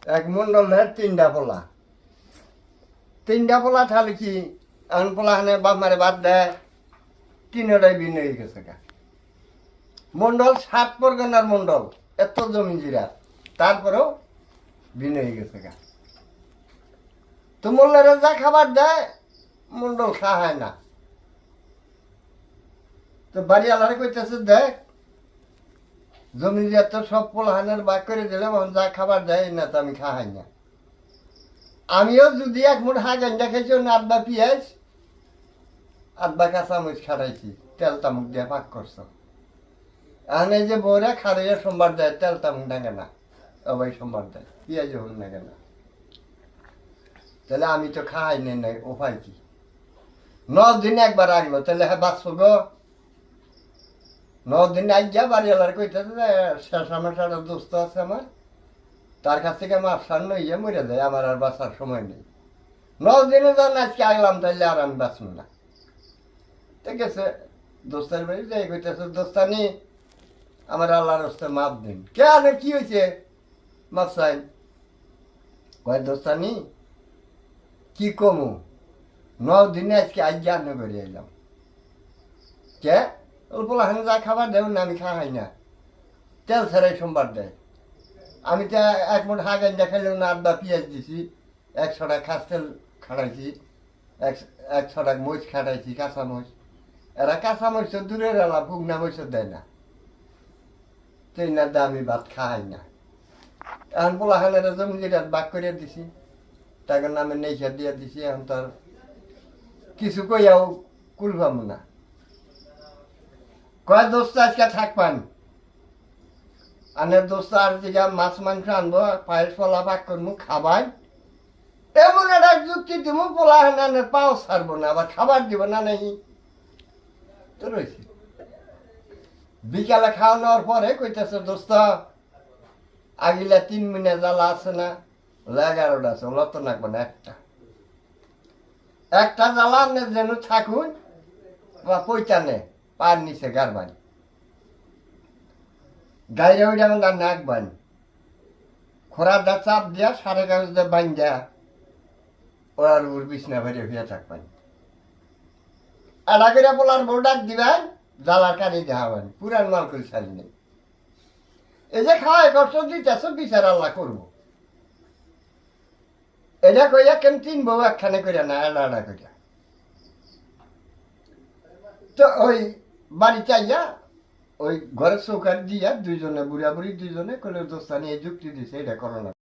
এক মন্ডলের তিনটা পোলা তাহলে কি এখন পোলা হানে বাপ মারে বাদ দেয় তিনটাই ভিন্ন হয়ে গেছে গা। মন্ডল 7 পরগনার মন্ডল, এত জমি জিরা, তারপরেও ভিন্ন হয়ে গেছে গা। তো মোল্লারা যা খাবার দেয় মন্ডল খাওয়ায় না। তো বাড়িওয়ালারে কইতেছে দেখ জমি তো সব পোলাহানের বাক করে দিলে যা খাবার দেয় না তো আমি খাওয়াই না। আমিও যদি এক মুঠ হাগাঞ্জা খাইছি না আধবা পিঁয়াজ আধবা কাঁচামরিচ খাটাইছি, তেল তামুক দিয়ে পাক করছো। এখন এই যে বউরা খারাইয়া সোমবার দেয়, তেল তামুক ডাকে না, সবাই সোমবার দেয়, পিঁয়াজ হল না কেন। তাহলে আমি তো খাওয়াই নাই, উপায় কি? 9 দিনে একবার আগলো, তাহলে হ্যাঁ বাঁচবো গো। 9 দিনে আগ যা বাড়িওয়ালার কইতেছে যে শেষ আমার সারা দোস্ত আছে আমার, তার কাছ থেকে আমার সার নইয়া মরে যায়, আমার আর বাঁচার সময় নেই। 9 দিনে যখন আজকে আগলাম তাহলে আর আমি বাঁচব না। ঠিক আছে, দোস্তার বাড়ি যাই কইতেছে দোস্তানি আমার আল্লাহর হস্তে মাপ দিন। কেন কি হয়েছে? মাপ চাই। কয় দোস্তানি কি কমু, 9 দিনে আজকে আজ জান্ন করে এলাম। কে অল্প লাহানে যা খাবার দেব না আমি খাওয়াই না, তেল ছাড়াই সোমবার দেয়। আমি তো এক মুঠ হাগান দেখাইলেও না আধা পিঁয়াজ দিছি, 100 টাকা খাস তেল খাটাইছি, 100 টাকা মরিচ খাটাইছি, কাঁচা মরিচ। এরা কাঁচা মরিচ দূরের এলা ভুগনা মরিচ দেয় না, সেই না দামি ভাত খাওয়াই না। এখন পোলাহানের জমি যেটা বাক করে দিছি, তাকে নামে নেইখা দিয়ে দিছি। এখন তার কিছু কইয়াও কুল পাবো না। কয় দোস্ত আজকে থাকবেন, আনের দোস্ত আর দিকে মাছ মাংস আনবো, পায়েস পলা পাক করবো, খাবার এমন একটা যুক্তি দিব পোলা হানের পাও ছাড়বো না, আবার খাবার দিব না নাই তো রয়েছে। বিকালে খাওয়া নেওয়ার পরে কইতেছে দোস্ত আগিলা 3 মিনিট জ্বালা আছে না, 11টা আছে, ওলা তো নাকবো না, একটা জ্বালা যেন থাকুন বা পৈতানে পার নিচে গারবান গাইরে ওইটা আমার নাক বান খোরাটা চাপ দিয়া 11:30 বান দেয়া ওর উপর বিছনা ভরে হইয়া থাকবেন। আড়া করে পোলার বউ ডাক দিবেন, জ্বালার কানি দেখাবেন, পুরান মাল করে ছাড়ি নেই। এই যে খাওয়াই কষ্ট দিতেছ বিচার আল্লাহ করবো, এটা কইয়া কেন 3 বউ একখানে করে না, আড়া আড়া করিয়া। তো ওই বাড়ি চাইয়া ওই ঘরের চৌকার দিয়া দুইজনে বুড়া বুড়ি দুইজনে কইলে দোস্তানি এই যুক্তি দিছে এটা করো না।